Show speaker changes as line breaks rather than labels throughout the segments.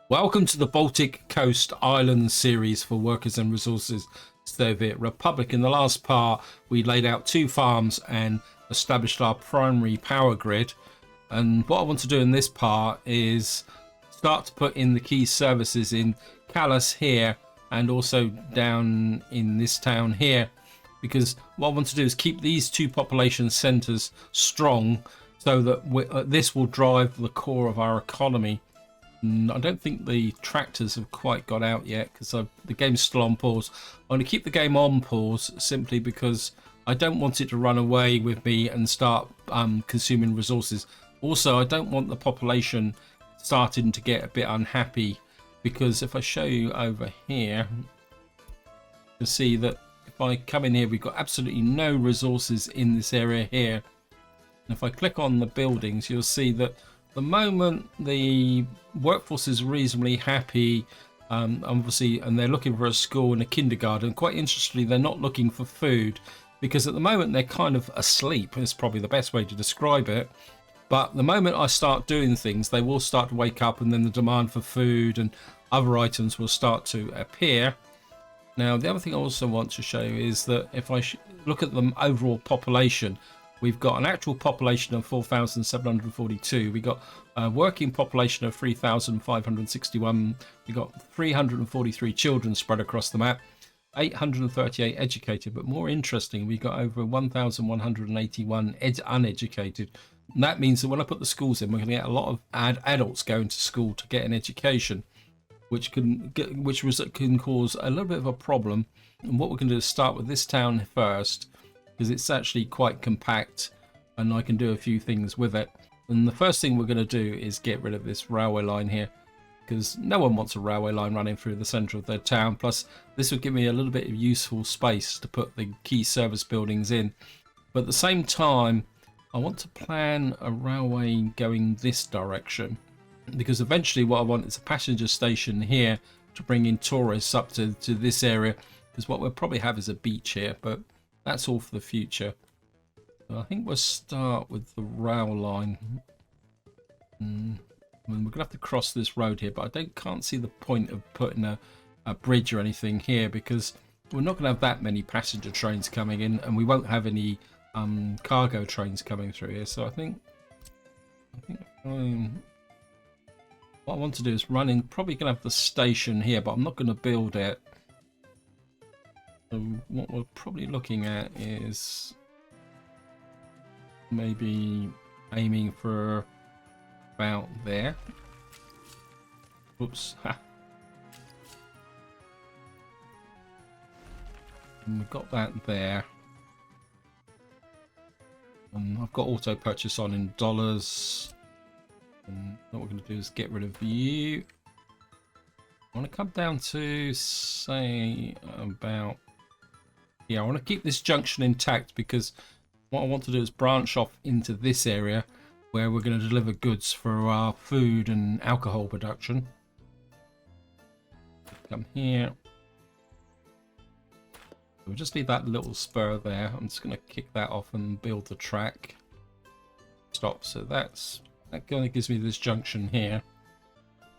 Welcome to the Baltic Coast Island series for Workers and Resources Soviet Republic. In the last part, we laid out 2 farms and established our primary power grid. And what I want to do in this part is start to put in the key services in Calais here and also down in this town here. Because what I want to do is keep these 2 population centres strong so that this will drive the core of our economy. I don't think the tractors have quite got out yet because the game's still on pause. I'm going to keep the game on pause simply because I don't want it to run away with me and start consuming resources. Also, I don't want the population starting to get a bit unhappy, because if I show you over here, you'll see that if I come in here, we've got absolutely no resources in this area here. And if I click on the buildings, you'll see that the moment the workforce is reasonably happy, obviously, and they're looking for a school and a kindergarten. Quite interestingly, they're not looking for food, because at the moment they're kind of asleep. Is probably the best way to describe it. But the moment I start doing things, they will start to wake up, and then the demand for food and other items will start to appear. Now, the other thing I also want to show you is that if I look at the overall population, we've got an actual population of 4,742. We got a working population of 3,561. We got 343 children spread across the map, 838 educated. But more interesting, we got over 1,181 uneducated. And that means that when I put the schools in, we're going to get a lot of adults going to school to get an education, which can cause a little bit of a problem. And what we're going to do is start with this town first, because it's actually quite compact and I can do a few things with it. And the first thing we're going to do is get rid of this railway line here, because no one wants a railway line running through the centre of their town. Plus, this would give me a little bit of useful space to put the key service buildings in. But at the same time, I want to plan a railway going this direction, because eventually what I want is a passenger station here to bring in tourists up to this area, because what we'll probably have is a beach here, but that's all for the future. So I think we'll start with the rail line. I mean, we're going to have to cross this road here, but I can't see the point of putting a bridge or anything here, because we're not going to have that many passenger trains coming in, and we won't have any cargo trains coming through here. So I think what I want to do is probably going to have the station here, but I'm not going to build it. So what we're probably looking at is maybe aiming for about there. Oops. Ha. And we've got that there. And I've got auto purchase on in dollars. And what we're going to do is get rid of you. I want to come down to, say, about... Yeah, I want to keep this junction intact, because what I want to do is branch off into this area where we're going to deliver goods for our food and alcohol production. Come here. We'll just leave that little spur there. I'm just going to kick that off and build the track. Stop. So that kind of gives me this junction here.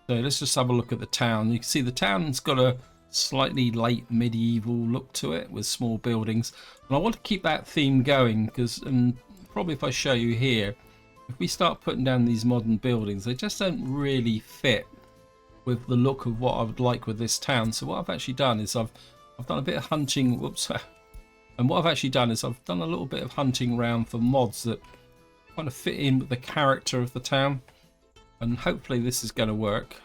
So let's just have a look at the town. You can see the town's got a slightly late medieval look to it with small buildings, and I want to keep that theme going, because probably if I show you here, if we start putting down these modern buildings, they just don't really fit with the look of what I would like with this town. So what I've actually done is I've done a bit of hunting. Whoops. And what I've actually done is I've done a little bit of hunting around for mods that kind of fit in with the character of the town, and hopefully this is going to work.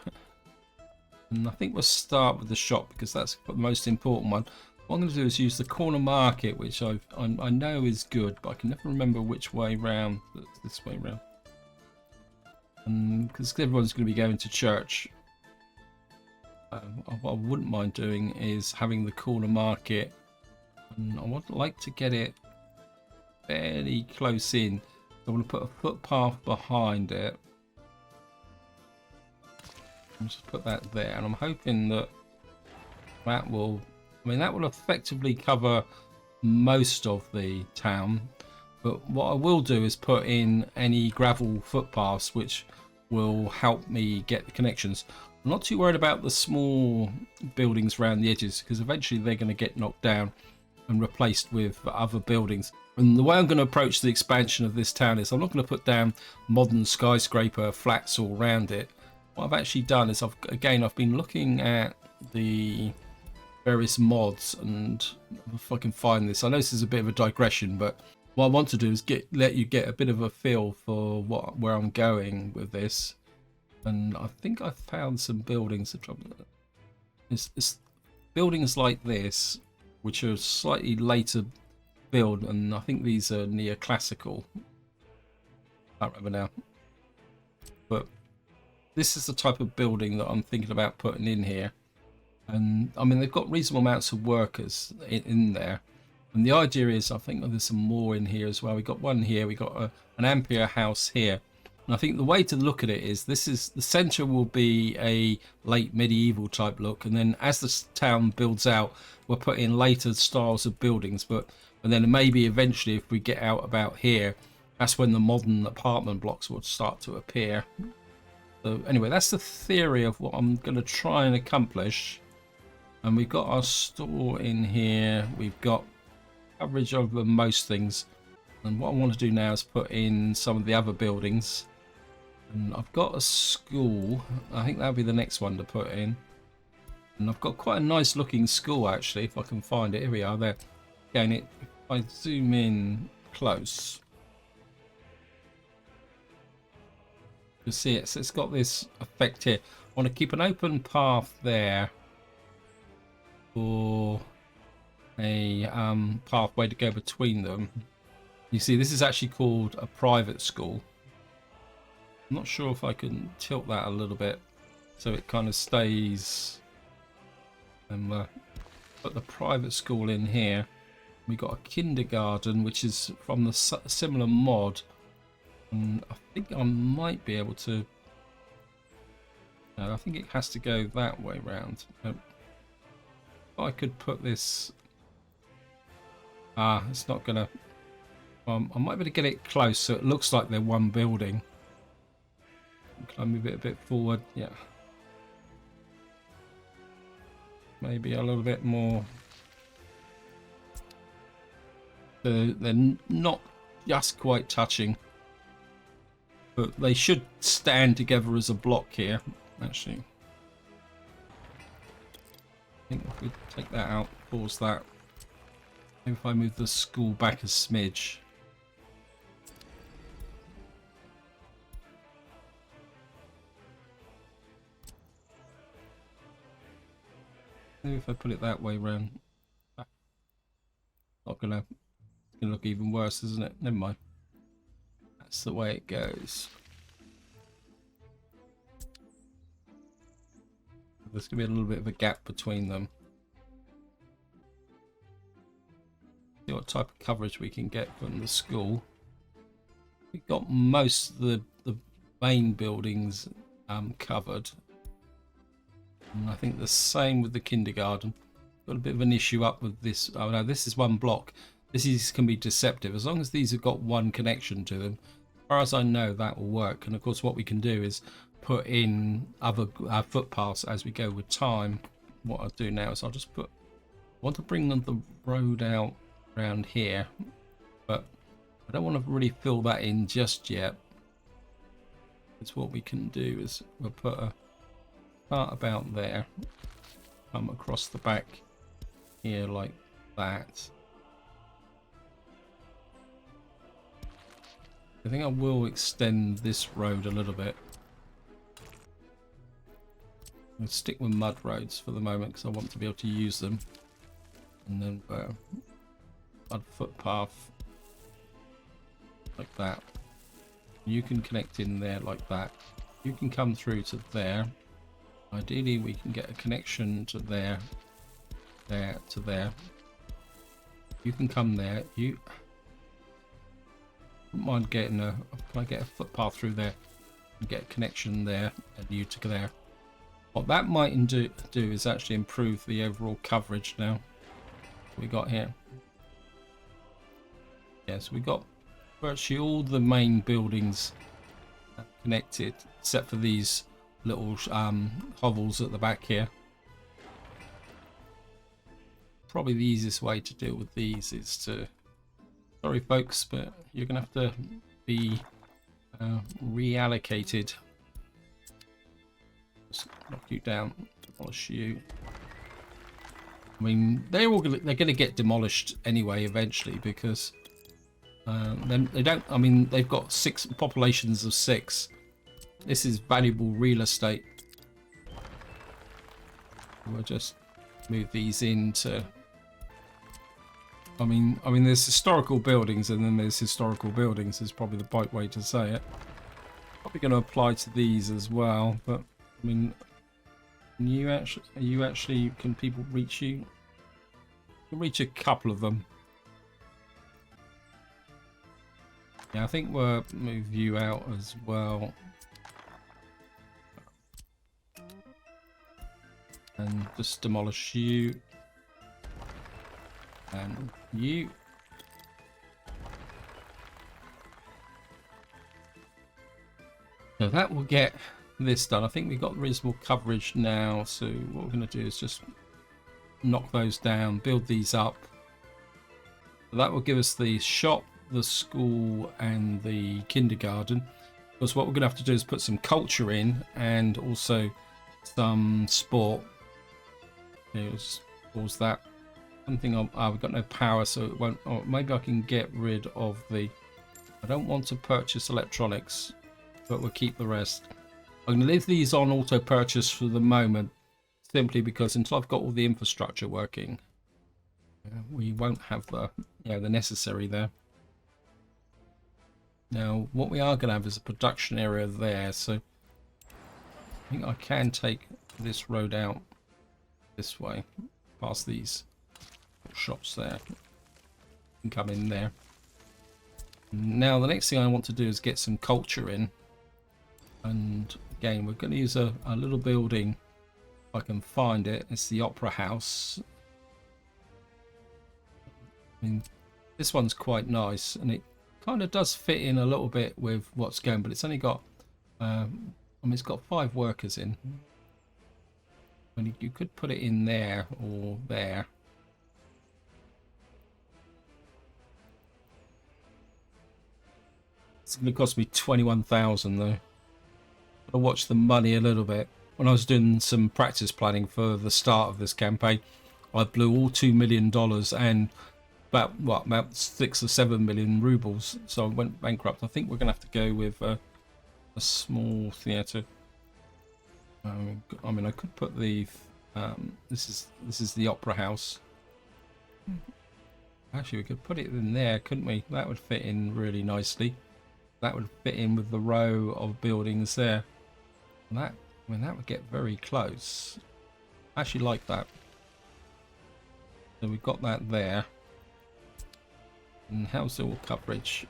And I think we'll start with the shop, because that's the most important one. What I'm going to do is use the corner market, which I know is good, but I can never remember which way round. This way round. And because everyone's going to be going to church, what I wouldn't mind doing is having the corner market. And I would like to get it fairly close in. I want to put a footpath behind it. I'll just put that there, and I'm hoping that will, that will effectively cover most of the town. But what I will do is put in any gravel footpaths which will help me get the connections. I'm not too worried about the small buildings around the edges, because eventually they're going to get knocked down and replaced with other buildings. And the way I'm going to approach the expansion of this town is I'm not going to put down modern skyscraper flats all around it. What I've actually done is I've been looking at the various mods, and if I can find this, I know this is a bit of a digression, but what I want to do is let you get a bit of a feel for where I'm going with this. And I think I found some buildings. It's buildings like this, which are slightly later build, and I think these are neoclassical. I can't remember now, but this is the type of building that I'm thinking about putting in here. And I mean, they've got reasonable amounts of workers in there, and the idea is, I think there's some more in here as well. We got one here, we got an Ampere house here. And I think the way to look at it is, this is the center will be a late medieval type look, and then as the town builds out, we'll put in later styles of buildings. And then maybe eventually, if we get out about here, that's when the modern apartment blocks will start to appear. So anyway, that's the theory of what I'm going to try and accomplish. And we've got our store in here. We've got coverage over most things. And what I want to do now is put in some of the other buildings. And I've got a school. I think that'll be the next one to put in. And I've got quite a nice looking school, actually, if I can find it. Here we are there. Again, if I zoom in close, you'll see it. So it's got this effect here. I want to keep an open path there for a pathway to go between them. You see, this is actually called a private school. I'm not sure if I can tilt that a little bit so it kind of stays. And put the private school in here. We got a kindergarten, which is from the similar mod, and I think I might be able to. No, I think it has to go that way round. I could put this. It's not gonna. I might be able to get it close so it looks like they're one building. Can I move it a bit forward? Yeah. Maybe a little bit more. They're not just quite touching, but they should stand together as a block here, actually. I think if we take that out, pause that. Maybe if I move the school back a smidge. Maybe if I put it that way round. Not gonna, it's gonna look even worse, isn't it? Never mind. That's the way it goes. There's gonna be a little bit of a gap between them. See what type of coverage we can get from the school. We've got most of the main buildings covered. And I think the same with the kindergarten. Got a bit of an issue up with this. Oh no, this is one block. Can be deceptive. As long as these have got one connection to them, as far as I know, that will work. And of course, what we can do is put in other footpaths as we go with time. What I'll do now is I'll just put. I want to bring the road out around here, but I don't want to really fill that in just yet. It's what we can do is we'll put a part about there, come across the back here like that. I think I will extend this road a little bit. I'll stick with mud roads for the moment because I want to be able to use them. And then mud footpath like that. You can connect in there like that. You can come through to there. Ideally, we can get a connection to there, there to there. You can come there. You wouldn't mind getting a. Can I get a footpath through there and get a connection there and you to there? What that might do is actually improve the overall coverage now. We got here. Yes, we got virtually all the main buildings connected, except for these little hovels at the back here. Probably the easiest way to deal with these is to, sorry folks, but you're gonna have to be reallocated. Just knock you down, demolish you. I mean, they're gonna get demolished anyway eventually, because they don't. I mean, they've got 6 populations of 6. This is valuable real estate. We'll just move these into. I mean, there's historical buildings, and then there's historical buildings. Is probably the right way to say it. Probably going to apply to these as well, but I mean, can people reach you? You can reach a couple of them. Yeah, I think we'll move you out as well. And just demolish you. And you. So that will get this done. I think we've got reasonable coverage now. So what we're going to do is just knock those down, build these up. So that will give us the shop, the school, and the kindergarten. Because what we're going to have to do is put some culture in, and also some sport. Let's pause that. Something on. We've got no power, so it won't. Oh, maybe I can get rid of the. I don't want to purchase electronics, but we'll keep the rest. I'm going to leave these on auto purchase for the moment, simply because until I've got all the infrastructure working, we won't have the the necessary there. Now, what we are going to have is a production area there, so I think I can take this road out this way, past these shops there, and come in there. Now, the next thing I want to do is get some culture in, and again, we're going to use a little building if I can find it. It's the Opera House. I mean, this one's quite nice, and it kind of does fit in a little bit with what's going, but it's only got I mean, it's got 5 workers in. And you could put it in there or there. It's going to cost me 21,000 though. I'll watch the money a little bit. When I was doing some practice planning for the start of this campaign, I blew all $2 million and about 6 or 7 million rubles, so I went bankrupt. I think we're gonna have to go with a small theatre. I mean, I could put the this is the Opera House. Actually, we could put it in there, couldn't we? That would fit in really nicely. That would fit in with the row of buildings there. And that, I mean, that would get very close. I actually like that. So we've got that there. And how's all coverage?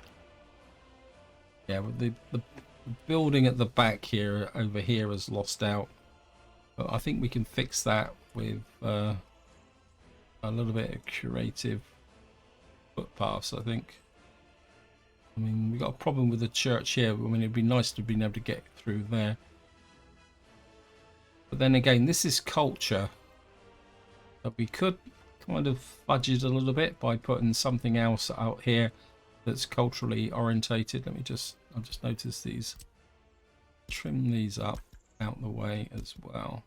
Yeah, well, the building at the back here, over here, has lost out. But I think we can fix that with a little bit of creative footpaths, I think. I mean, we got a problem with the church here. I mean, it'd be nice to be able to get through there. But then again, this is culture. But we could kind of fudge it a little bit by putting something else out here that's culturally orientated. I've just noticed these. Trim these up out the way as well.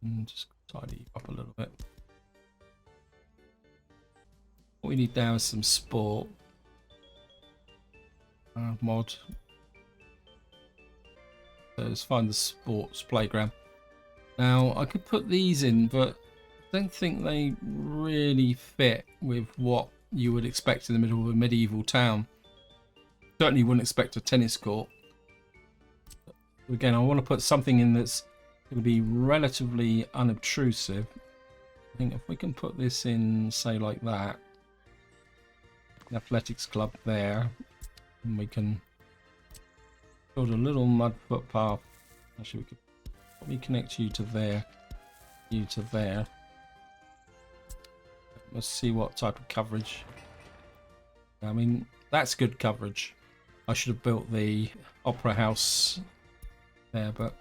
And just tidy up a little bit. What we need now is some sport. Mod. So let's find the sports playground. Now, I could put these in, but I don't think they really fit with what you would expect in the middle of a medieval town. Certainly wouldn't expect a tennis court. Again, I want to put something in that's going to be relatively unobtrusive. I think if we can put this in, say, like that. The athletics club there. And we can build a little mud footpath. Actually, we could probably connect you to there. You to there. Let's see what type of coverage. I mean, that's good coverage. I should have built the Opera House there, but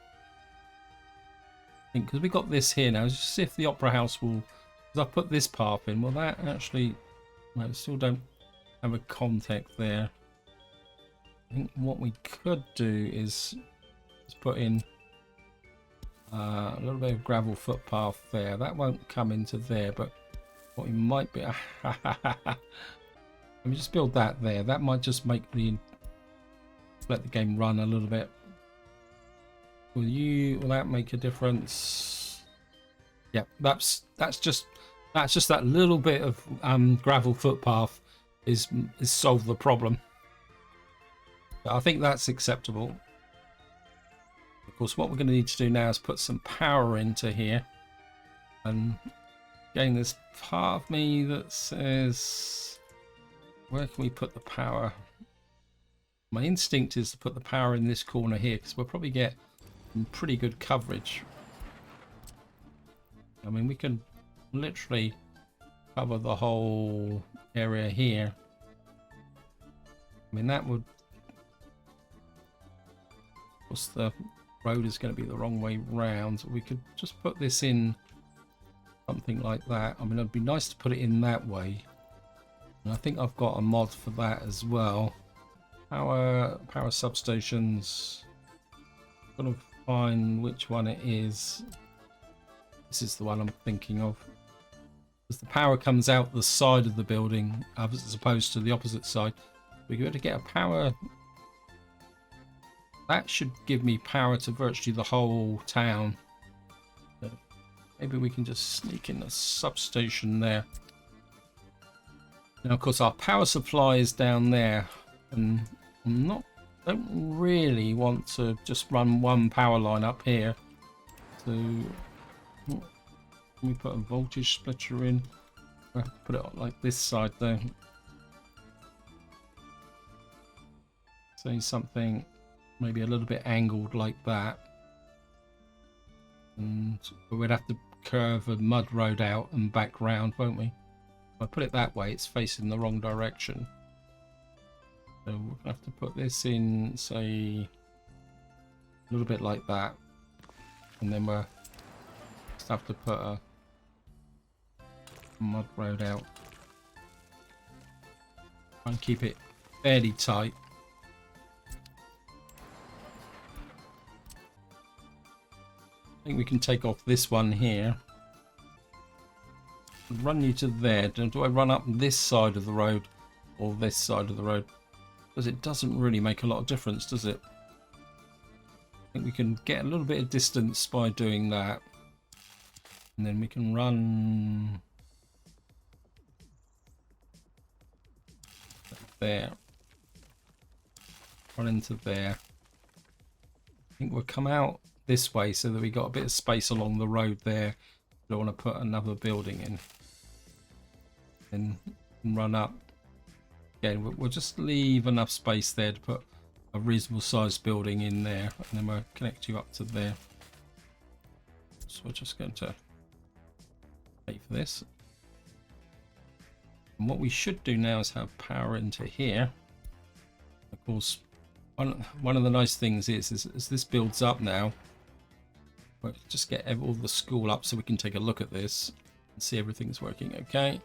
I think because we got this here now, just see if the opera house will. Because I put this path in, will that actually? No, we still don't have a contact there. I think what we could do is put in a little bit of gravel footpath there. That won't come into there, but what we might be. Let me just build that there. That might just make let the game run a little bit. Will that make a difference? Yeah, that's just that little bit of gravel footpath is solve the problem. I think that's acceptable. Of course, what we're going to need to do now is put some power into here. And again, there's part of me that says, where can we put the power? My instinct is to put the power in this corner here, because we'll probably get some pretty good coverage. I mean, we can literally cover the whole area here. I mean, that would... Of course, the road is going to be the wrong way round. We could just put this in something like that. I mean, it'd be nice to put it in that way. And I think I've got a mod for that as well. Power substations. Got to find which one it is. This is the one I'm thinking of. Because the power comes out the side of the building as opposed to the opposite side. We're going to get a power. That should give me power to virtually the whole town. So maybe we can just sneak in a substation there. Now, of course, our power supply is down there, and don't really want to just run one power line up here. So, let me put a voltage splitter in. I have to put it on like this side though. Say something maybe a little bit angled like that, and we'd have to curve a mud road out and back round, won't we? If I put it that way, it's facing the wrong direction. So we'll have to put this in, say, a little bit like that, and then we'll just have to put a mud road out. Try and keep it fairly tight. I think we can take off this one here. Run you to there. Do I run up this side of the road or this side of the road? Because it doesn't really make a lot of difference, does it? I think we can get a little bit of distance by doing that. And then we can run there. Run into there. I think we'll come out this way so that we got a bit of space along the road there. Don't want to put another building in. And run up. Again, we'll just leave enough space there to put a reasonable sized building in there, and then we'll connect you up to there. So we're just going to wait for this. And what we should do now is have power into here. Of course, one of the nice things is as this builds up now, we'll just get all the school up so we can take a look at this and see everything's working okay.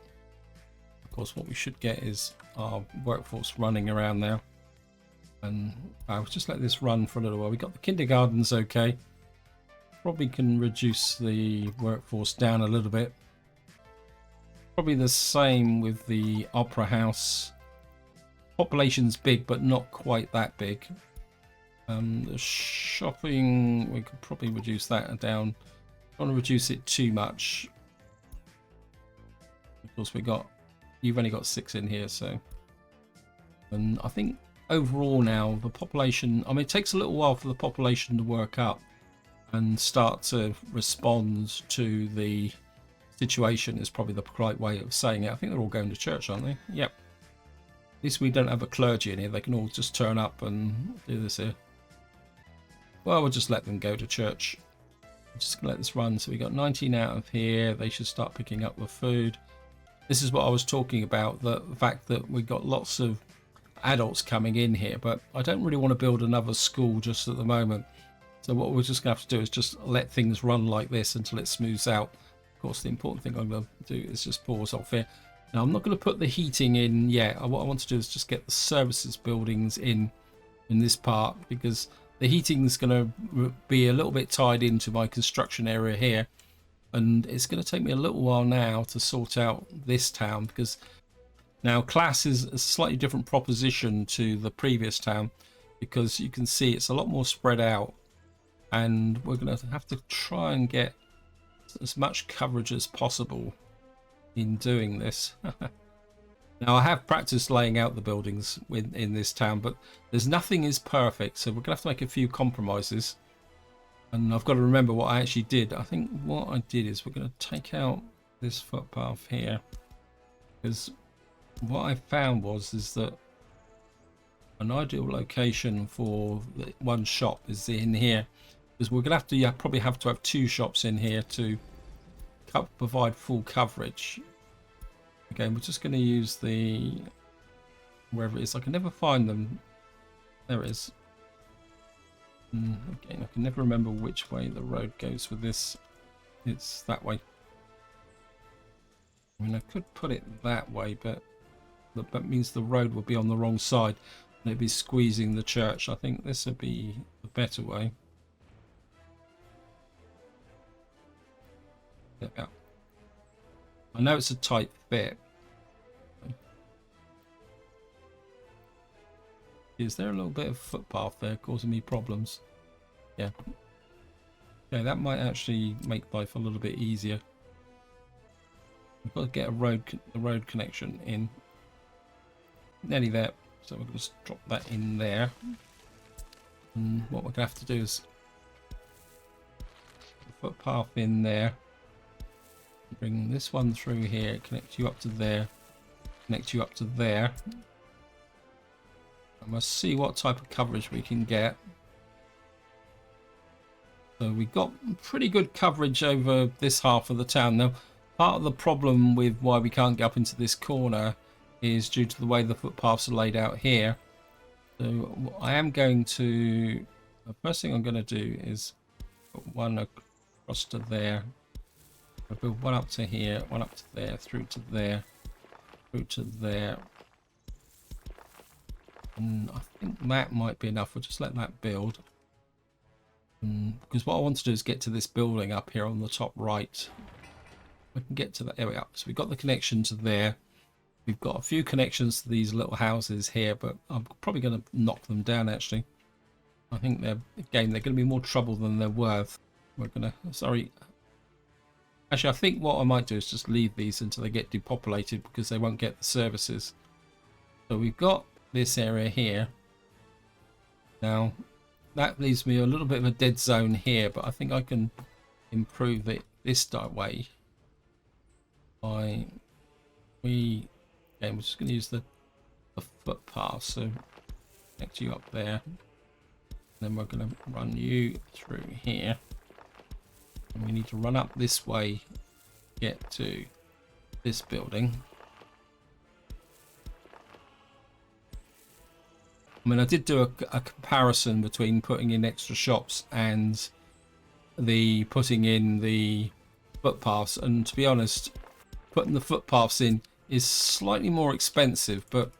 Of course, what we should get is our workforce running around now. And I'll just let this run for a little while. We got the kindergartens okay. Probably can reduce the workforce down a little bit. Probably the same with the opera house. Population's big, but not quite that big. The shopping, we could probably reduce that down. Don't want to reduce it too much. Of course, you've only got 6 in here, so. And I think overall now, the population, I mean, it takes a little while for the population to work up and start to respond to the situation is probably the polite way of saying it. I think they're all going to church, aren't they? Yep. At least we don't have a clergy in here. They can all just turn up and do this here. Well, we'll just let them go to church. I'm just going to let this run. So we got 19 out of here. They should start picking up the food. This is what I was talking about, the fact that we got lots of adults coming in here, but I don't really want to build another school just at the moment. So what we're just going to have to do is just let things run like this until it smooths out. Of course, the important thing I'm going to do is just pause off here. Now, I'm not going to put the heating in yet. What I want to do is just get the services buildings in this part, because the heating is going to be a little bit tied into my construction area here. And it's going to take me a little while now to sort out this town, because now class is a slightly different proposition to the previous town, because you can see it's a lot more spread out. And we're going to have to try and get as much coverage as possible in doing this. Now, I have practiced laying out the buildings in this town, but there's nothing is perfect, so we're going to have to make a few compromises. And I've got to remember what I actually did. I think what I did is we're going to take out this footpath here, because what I found is that an ideal location for the one shop is in here, because we're going to have to probably have to have 2 shops in here to provide full coverage. Okay, we're just going to use the wherever it is. I can never find them. There it is. Again, I can never remember which way the road goes with this. It's that way. I mean, I could put it that way, but that means the road would be on the wrong side and it'd be squeezing the church. I think this would be the better way. Yeah. I know it's a tight fit. Is there a little bit of footpath there causing me problems? Yeah. Okay, that might actually make life a little bit easier. We've got to get the road connection in. Nearly there. So we're going to drop that in there. And what we're going to have to do is put a footpath in there. Bring this one through here, connect you up to there, connect you up to there. I must see what type of coverage we can get. So we got pretty good coverage over this half of the town. Now, part of the problem with why we can't get up into this corner is due to the way the footpaths are laid out here. So I am going to, the first thing I'm going to do is put one across to there. I'll build one up to here, one up to there, through to there, through to there. And I think that might be enough. We'll just let that build. Because what I want to do is get to this building up here on the top right. We can get to that. There we are. So we've got the connection to there. We've got a few connections to these little houses here, but I'm probably going to knock them down actually. I think they're going to be more trouble than they're worth. We're going to, sorry. Actually, I think what I might do is just leave these until they get depopulated, because they won't get the services. So we've got this area here. Now, that leaves me a little bit of a dead zone here, but I think I can improve it this way. Again, we're just going to use the footpath, so connect you up there. Then we're going to run you through here. And we need to run up this way, get to this building. I mean, I did do a comparison between putting in extra shops and the putting in the footpaths, and to be honest, putting the footpaths in is slightly more expensive, but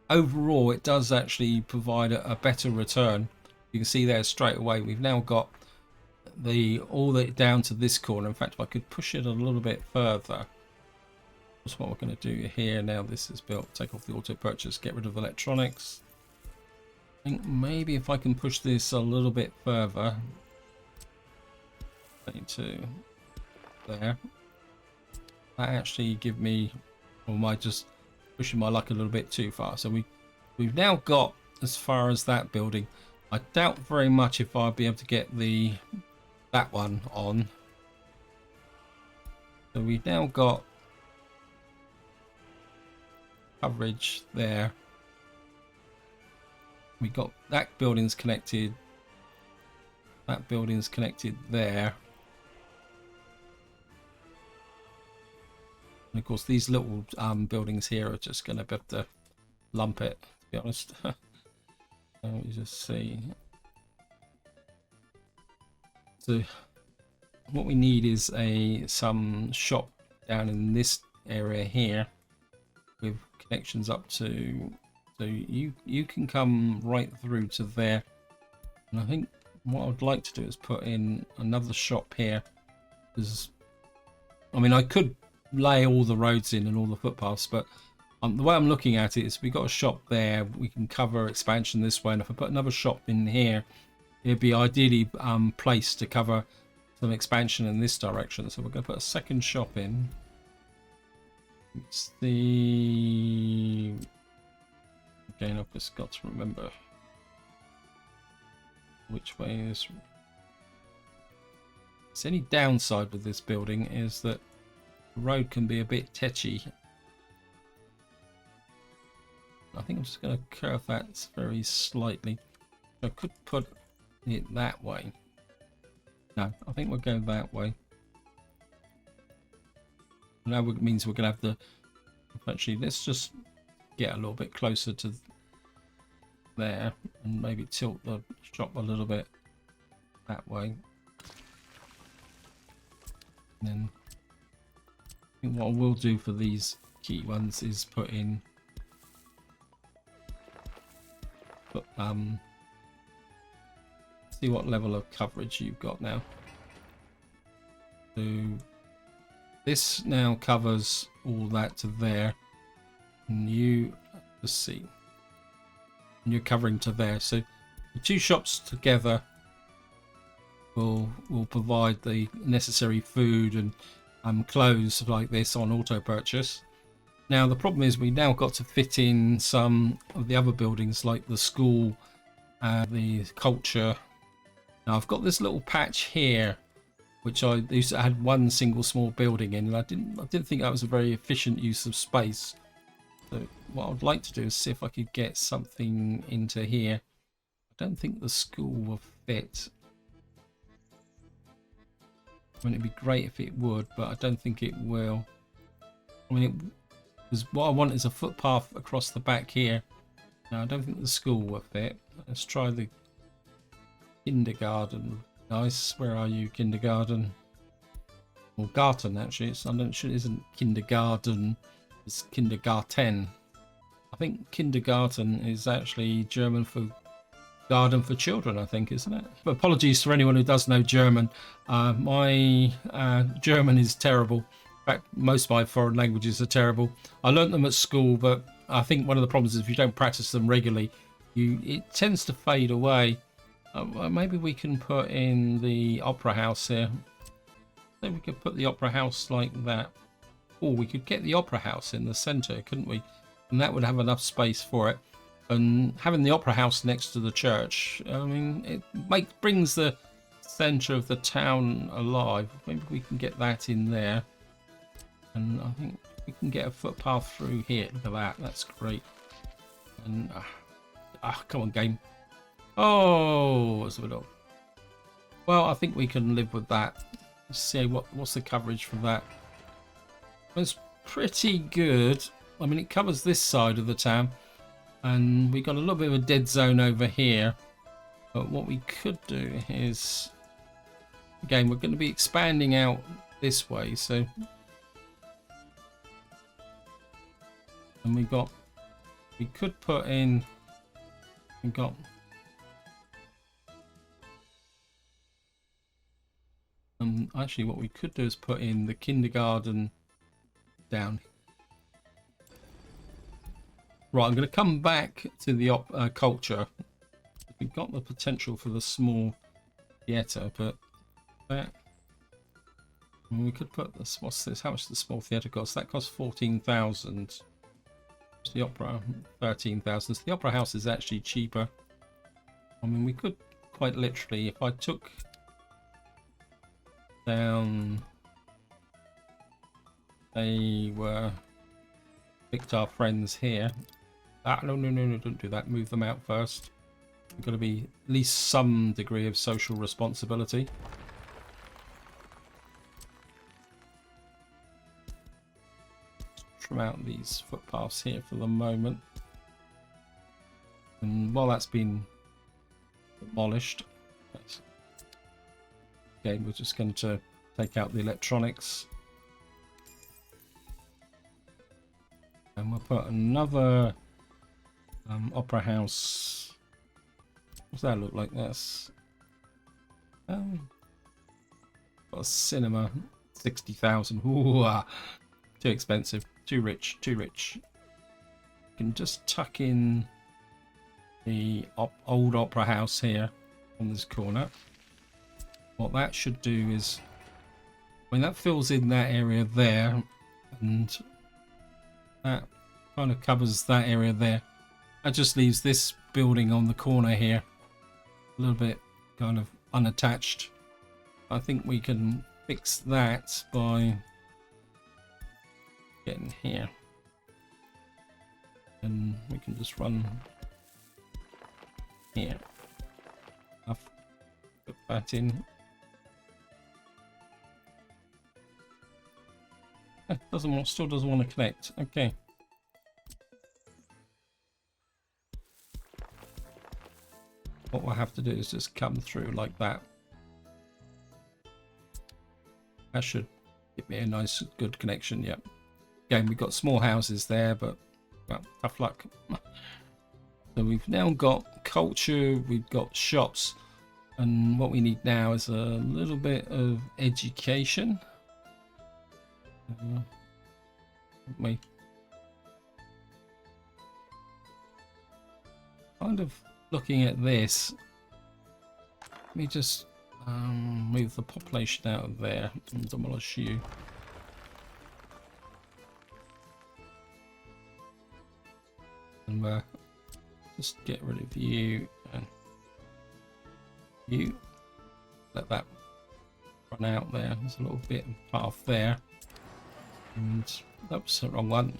overall it does actually provide a better return. You can see there straight away we've now got all the down to this corner. In fact, if I could push it a little bit further, that's what we're going to do here. Now this is built, take off the auto purchase, get rid of electronics. I think maybe if I can push this a little bit further, 22 there, that actually give me, or am I just pushing my luck a little bit too far? So we've now got as far as that building. I doubt very much if I'll be able to get that one on. So we've now got coverage there. We got that building's connected. That building's connected there. And of course, these little buildings here are just going to be able to lump it, to be honest. Let me just see. So what we need is some shop down in this area here with connections up to, so you can come right through to there. And I think what I'd like to do is put in another shop here, because I mean I could lay all the roads in and all the footpaths, but the way I'm looking at it is we got a shop there, we can cover expansion this way, and if I put another shop in here, it'd be ideally placed to cover some expansion in this direction. So we're going to put a second shop in. It's the, again, I've just got to remember which way is. It's any downside with this building is that the road can be a bit tetchy. I think I'm just going to curve that very slightly. I could put it that way. No, I think we'll go that way. Now it means we're going to have the... Actually, let's just get a little bit closer to there and maybe tilt the shop a little bit that way. And then I think what I will do for these key ones is put in... see what level of coverage you've got now. So this now covers all that to there, and you, let's see, and you're covering to there. So the two shops together will provide the necessary food and clothes like this on auto purchase. Now the problem is we now got to fit in some of the other buildings like the school, the culture. Now I've got this little patch here, which I used to had one single small building in, and I didn't think that was a very efficient use of space. So what I'd like to do is see if I could get something into here. I don't think the school will fit. I mean, it'd be great if it would, but I don't think it will. I mean, because what I want is a footpath across the back here. Now I don't think the school will fit. Let's try the kindergarten. Nice. Where are you, kindergarten? Or garden, actually. It isn't kindergarten. It's kindergarten. I think kindergarten is actually German for garden for children, I think, isn't it? But apologies for anyone who does know German. My German is terrible. In fact, most of my foreign languages are terrible. I learnt them at school, but I think one of the problems is if you don't practice them regularly, it tends to fade away. Maybe we can put in the opera house here. Maybe we could put the opera house like that. Or we could get the opera house in the centre, couldn't we? And that would have enough space for it. And having the opera house next to the church, I mean, it brings the centre of the town alive. Maybe we can get that in there. And I think we can get a footpath through here. Look at that. That's great. And come on, game. Oh, what's it? Well, I think we can live with that. Let's see what's the coverage for that. It's pretty good. I mean, it covers this side of the town, and we got a little bit of a dead zone over here. But what we could do is, again, we're going to be expanding out this way. So, and we could put in. We got. Actually, what we could do is put in the kindergarten down. Right, I'm going to come back to the culture. We've got the potential for the small theatre, but that we could put this. What's this? How much does the small theatre cost? That costs 14,000. The opera 13,000. So the opera house is actually cheaper. I mean, we could quite literally, if I took down, they were picked our friends here. No, don't do that. Move them out first. We've got to be at least some degree of social responsibility. Trim out these footpaths here for the moment. And while that's been demolished, Okay, we're just going to take out the electronics. And we'll put another opera house. What's that look like? That's got a cinema. 60,000. Ooh, too expensive. Too rich. Too rich. You can just tuck in the old opera house here on this corner. What that should do is, when that fills in that area there, and that kind of covers that area there, that just leaves this building on the corner here a little bit kind of unattached. I think we can fix that by getting here, and we can just run here. I'll put that in. Still doesn't want to connect. Okay. What we'll have to do is just come through like that. That should give me a nice, good connection. Yep. Again, we've got small houses there, but well, tough luck. So we've now got culture, we've got shops, and what we need now is a little bit of education. We kind of looking at this. Let me just move the population out of there and demolish you. And just get rid of you and you. Let that run out there. There's a little bit of path there. And that was the wrong one.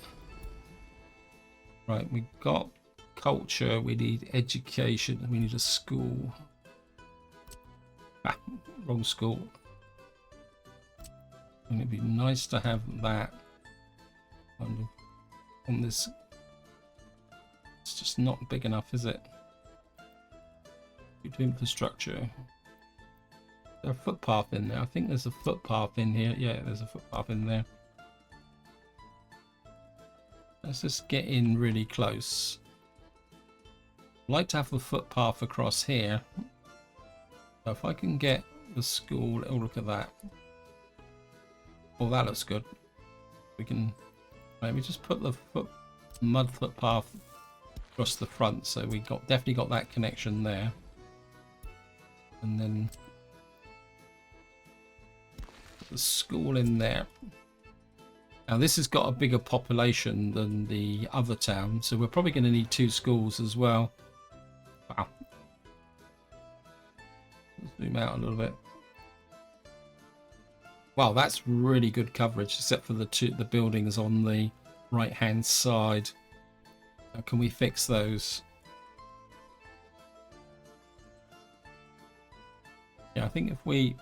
Right, we got culture, we need education, we need a school. Wrong school. And it'd be nice to have that kind of on this. It's just not big enough, is it? Due to infrastructure. There's a footpath in there. I think there's a footpath in here. Yeah, there's a footpath in there. Let's just get in really close. I'd like to have the footpath across here. So if I can get the school, oh look at that. Oh, that looks good. We can maybe just put the mud footpath across the front, so we definitely got that connection there. And then put the school in there. Now this has got a bigger population than the other town, so we're probably going to need 2 schools as well. Wow. Zoom out a little bit. Wow, that's really good coverage, except for the buildings on the right hand side. Now, can we fix those? Yeah, I think if we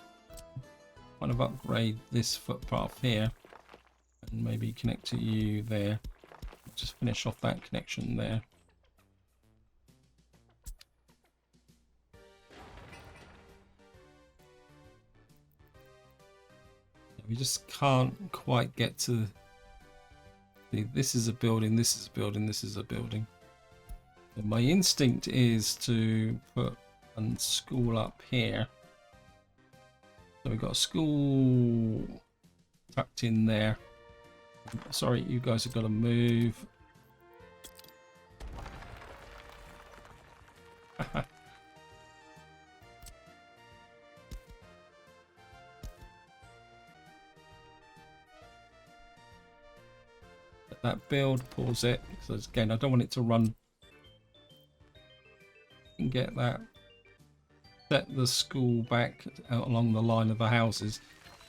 kind of upgrade this footpath here and maybe connect to you there, just finish off that connection there. We just can't quite get to this is a building, this is a building, this is a building. And my instinct is to put a school up here. So we've got a school tucked in there. Sorry, you guys have got to move. Let that build, pause it. So again, I don't want it to run. And get that. Set the school back out along the line of the houses.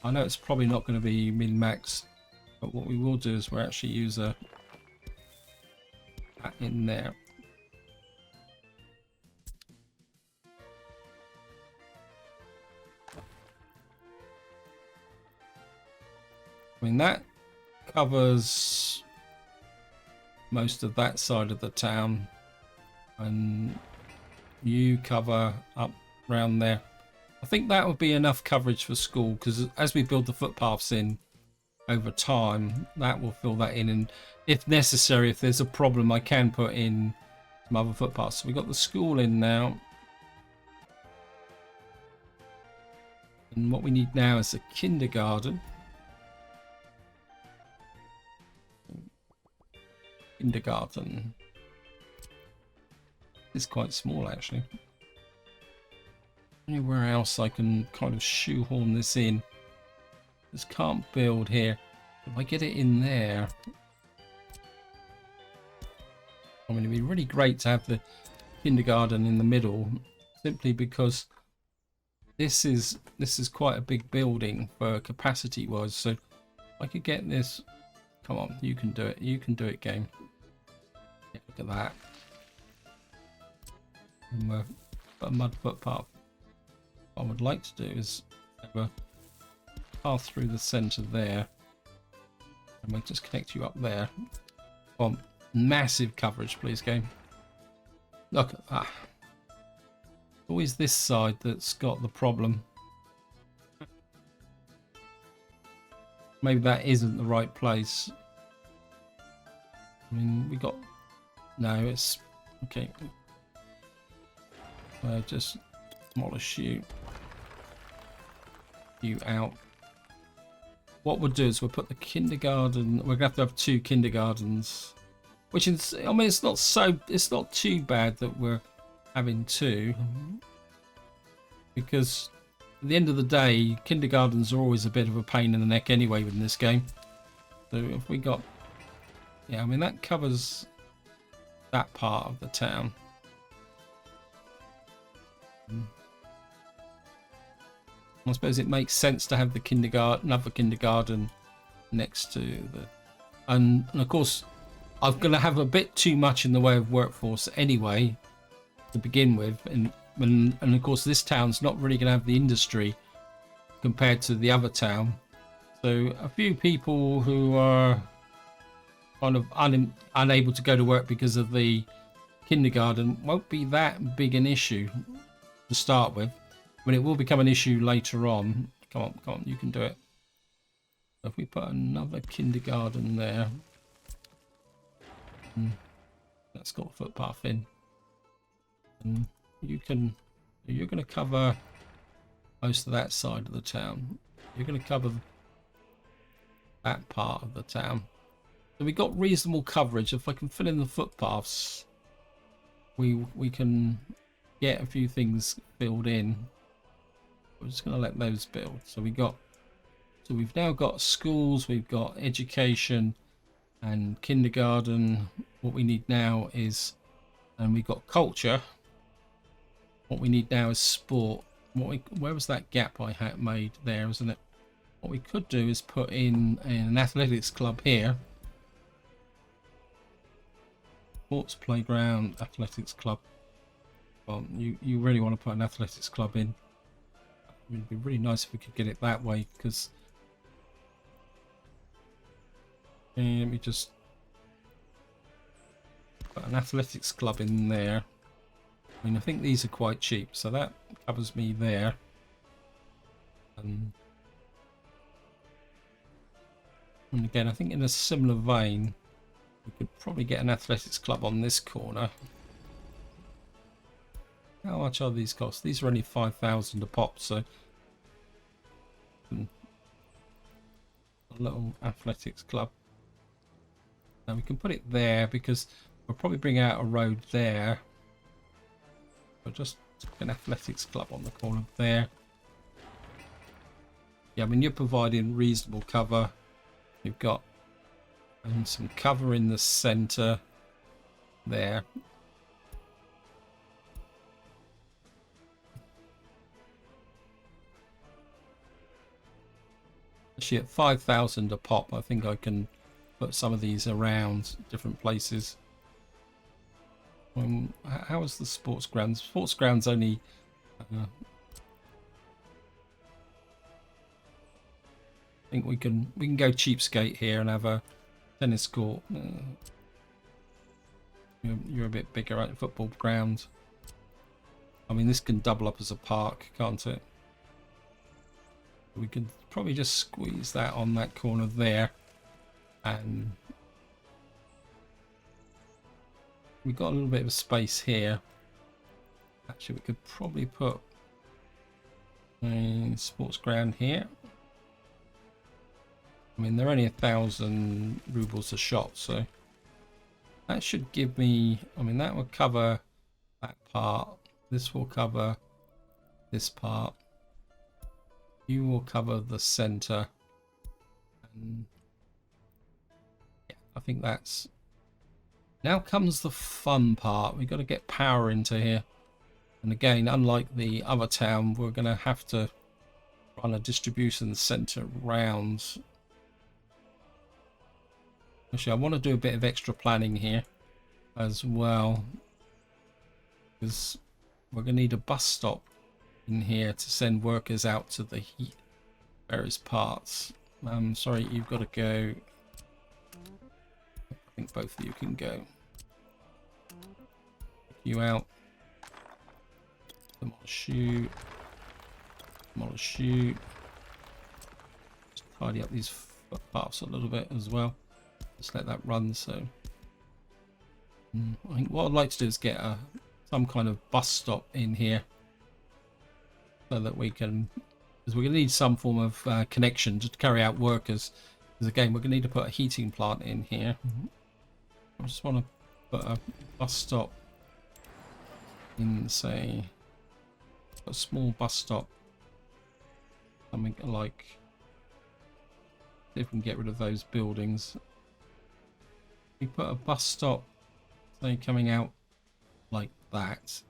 I know it's probably not going to be min-max, but what we will do is we'll actually use that in there. I mean, that covers most of that side of the town, and you cover up around there. I think that would be enough coverage for school, because as we build the footpaths in over time, that will fill that in, and if necessary, if there's a problem, I can put in some other footpaths. So we got the school in now, and what we need now is a kindergarten. It's quite small, actually. Anywhere else I can kind of shoehorn this in. Just can't build here. If I get it in there, I mean, it'd be really great to have the kindergarten in the middle, simply because this is quite a big building for capacity wise. So I could get this. Come on, you can do it. You can do it, game. Yeah, look at that. And we've got a mud footpath. What I would like to do is have a path through the centre there, and we'll just connect you up there. Well, massive coverage, please, game. Look at that. Always this side that's got the problem. Maybe that isn't the right place. I mean, we got... No, it's... Okay. Just demolish you. You out. What we'll do is we'll put the kindergarten... We're going to have 2 kindergartens. Which is... I mean, it's not too bad that we're having 2. Because at the end of the day, kindergartens are always a bit of a pain in the neck anyway within this game. So if we got... Yeah, I mean, that covers that part of the town. I suppose it makes sense to have the kindergarten, another kindergarten next to the... And of course, I'm going to have a bit too much in the way of workforce anyway to begin with. And of course, this town's not really going to have the industry compared to the other town. So a few people who are kind of unable to go to work because of the kindergarten won't be that big an issue to start with. But it will become an issue later on. Come on, you can do it. So if we put another kindergarten there, that's got a footpath in. And you're going to cover most of that side of the town. You're going to cover that part of the town. So we got reasonable coverage. If I can fill in the footpaths, we can get a few things filled in. We're just going to let those build. So we've now got schools, we've got education and kindergarten. What we need now is, and we've got culture. What we need now is sport. Where was that gap I had made there, isn't it? What we could do is put in an athletics club here. Sports playground, athletics club. Well, you really want to put an athletics club in. It'd be really nice if we could get it that way, because let me just put an athletics club in there. I mean, I think these are quite cheap, so that covers me there. And again, I think in a similar vein, we could probably get an athletics club on this corner. How much are these cost? These are only 5,000 a pop, so a little athletics club. Now we can put it there because we'll probably bring out a road there. But just an athletics club on the corner there. Yeah, I mean, you're providing reasonable cover. You've got some cover in the centre there. Actually, at 5,000 a pop, I think I can put some of these around different places. How is the sports grounds? Sports grounds only... I think we can go cheapskate here and have a tennis court. You're a bit bigger, right? Football ground. I mean, this can double up as a park, can't it? We could probably just squeeze that on that corner there, and we got a little bit of space here. Actually, we could probably put a sports ground here. I mean, they're only 1,000 rubles a shot, so that should give me, I mean, that will cover that part. This will cover this part. You will cover the center. And yeah, I think that's... Now comes the fun part. We've got to get power into here. And again, unlike the other town, we're going to have to run a distribution center round. Actually, I want to do a bit of extra planning here as well, because we're going to need a bus stop in here to send workers out to the various parts. Sorry, you've got to go. I think both of you can go. You out. Demolish you. Demolish you. Just tidy up these footpaths a little bit as well. Just let that run. So I think what I'd like to do is get some kind of bus stop in here, so that we can, because we're going to need some form of connection to carry out workers. Because again, we're going to need to put a heating plant in here. I just want to put a bus stop in, say, a small bus stop, something like, see if we can get rid of those buildings. We put a bus stop, say, coming out like that,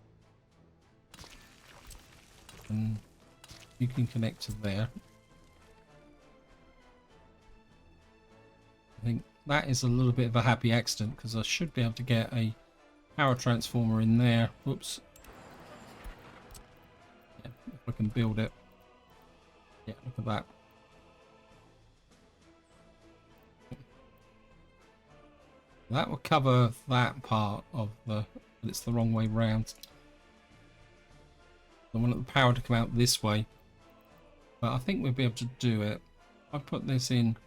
and you can connect to there. I think that is a little bit of a happy accident, because I should be able to get a power transformer in there. Whoops. Yeah, if I can build it. Yeah, look at that. That will cover that part of the, but it's the wrong way round. I want the power to come out this way, but I think we'll be able to do it. I put this in,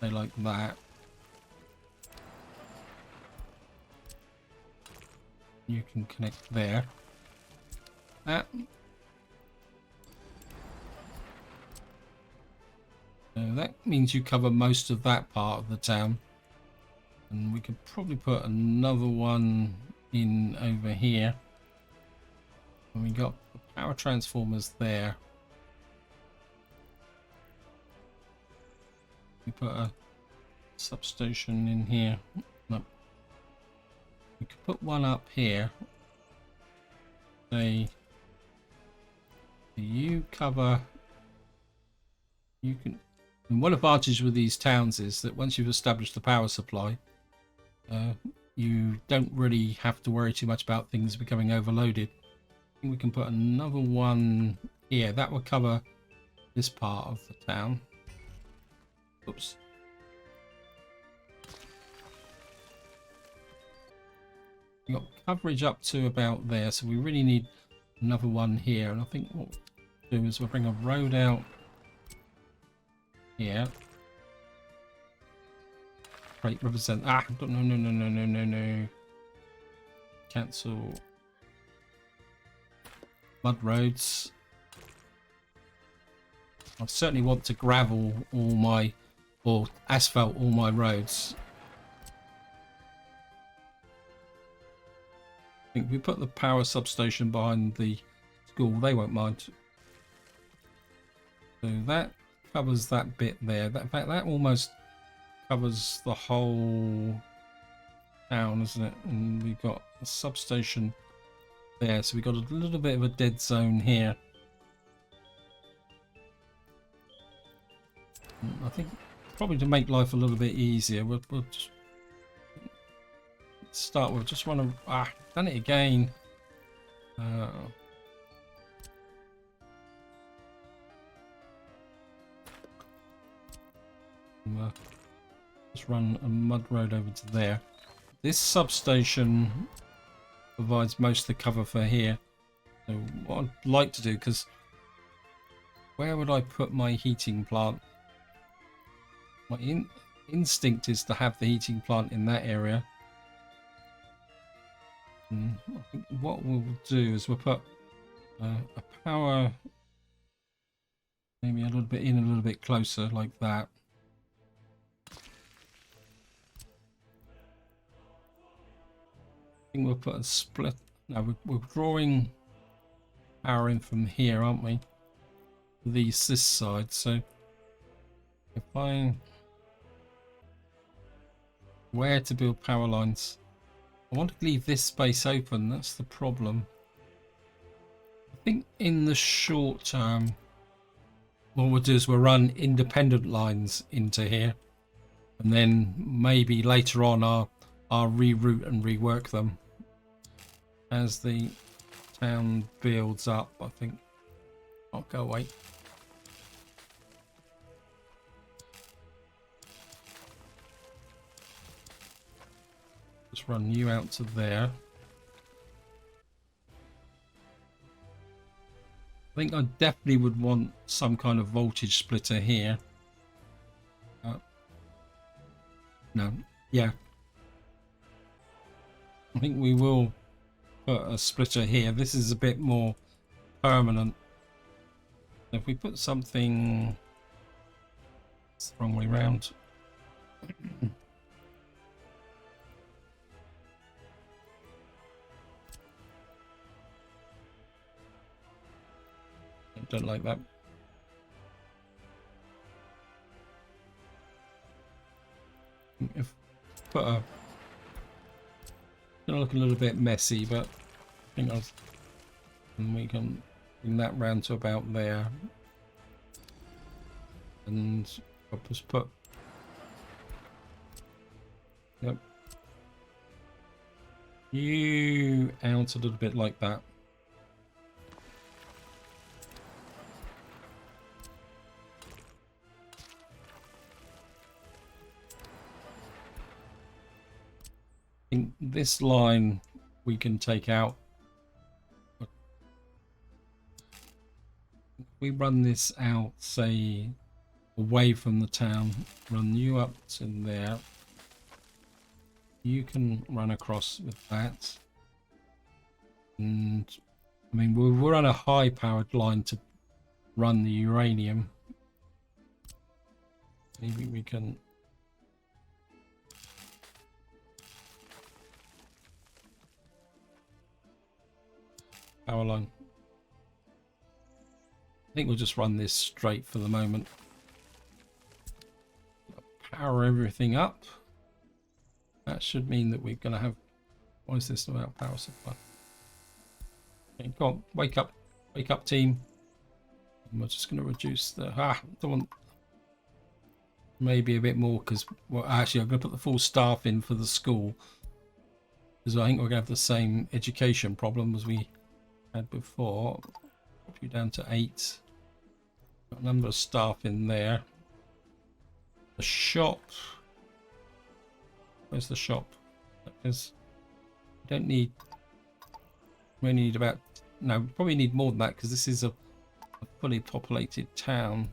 say, like that. You can connect there. That. So that means you cover most of that part of the town. And we could probably put another one in over here. And we got the power transformers there. We put a substation in here. No. We could put one up here. Say, you cover. You can. And one advantage with these towns is that once you've established the power supply, you don't really have to worry too much about things becoming overloaded. I think we can put another one here. That will cover this part of the town. Oops. We got coverage up to about there, so we really need another one here. And I think what we'll do is we'll bring a road out here. Right, represent. No. Cancel. Mud roads. I certainly want to gravel all my, or asphalt all my roads. I think if we put the power substation behind the school, they won't mind. So that covers that bit there. In fact, that almost covers the whole town, isn't it? And we've got a substation there, so we've got a little bit of a dead zone here. I think probably to make life a little bit easier, we'll just start with, just want to, done it again. Just run a mud road over to there. This substation provides most of the cover for here. So what I'd like to do, because Where would I put my heating plant? My instinct is to have the heating plant in that area. I think what we'll do is we'll put a power maybe a little bit closer, like that. I think we'll put a split. No, we're drawing power in from here, aren't we? This side. So if where to build power lines? I want to leave this space open. That's the problem. I think in the short term, what we'll do is we'll run independent lines into here, and then maybe later on I'll reroute and rework them as the town builds up. I think I'll go away. Just run you out to there. I think I definitely would want some kind of voltage splitter here. No, yeah. I think we will put a splitter here. This is a bit more permanent. If we put something, it's the wrong way round. I don't like that. If put a, gonna look a little bit messy, but I think and we can bring that round to about there, and I'll just put, yep, you out a little bit like that. I think this line we can take out. If we run this out, say, away from the town, run you up to there. You can run across with that. And, I mean, we'll run a high-powered line to run the uranium. Maybe we can... power line. I think we'll just run this straight for the moment. Power everything up. That should mean that we're going to have... Why is this about power supply? Okay, go on, wake up team. And we're just going to reduce the... don't want... Maybe a bit more, because, well, actually I'm going to put the full staff in for the school, because I think we're going to have the same education problem as we had before. Put you down to 8. Got a number of staff in there. The shop. Where's the shop? Because we don't need. We need about. No, we probably need more than that, because this is a fully populated town.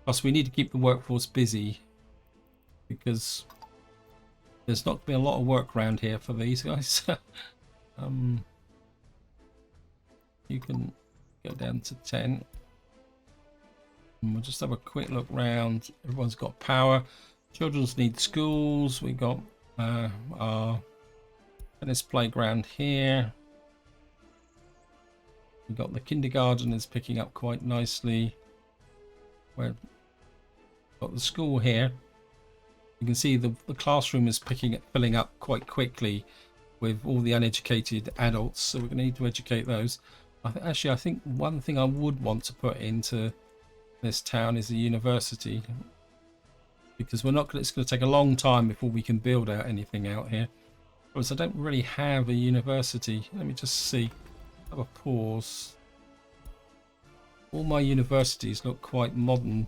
Plus, we need to keep the workforce busy, because there's not going to be a lot of work around here for these guys. You can go down to 10. And we'll just have a quick look round. Everyone's got power. Children's need schools. We got our tennis playground here. We've got the kindergarten is picking up quite nicely. We've got the school here. You can see the classroom is filling up quite quickly with all the uneducated adults. So we're going to need to educate those. Actually, I think one thing I would want to put into this town is a university, because we're not going. It's going to take a long time before we can build out anything out here. Whereas I don't really have a university. Let me just see. Have a pause. All my universities look quite modern.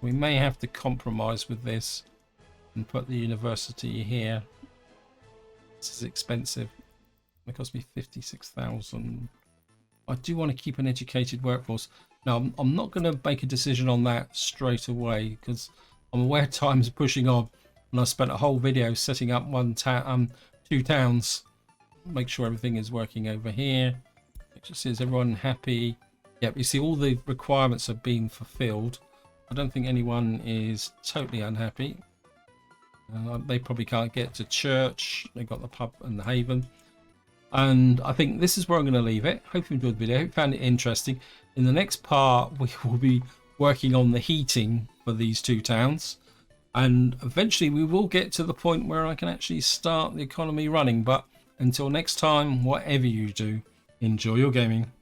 We may have to compromise with this and put the university here. This is expensive. It cost me 56,000. I do want to keep an educated workforce. Now, I'm not going to make a decision on that straight away because I'm aware time's pushing on, and I spent a whole video setting up two towns. Make sure everything is working over here. It just says everyone happy. Yep, you see all the requirements have been fulfilled. I don't think anyone is totally unhappy. They probably can't get to church. They've got the pub and the haven. And I think this is where I'm going to leave it. Hope you enjoyed the video. Hope you found it interesting. In the next part, we will be working on the heating for these two towns. And eventually we will get to the point where I can actually start the economy running. But until next time, whatever you do, enjoy your gaming.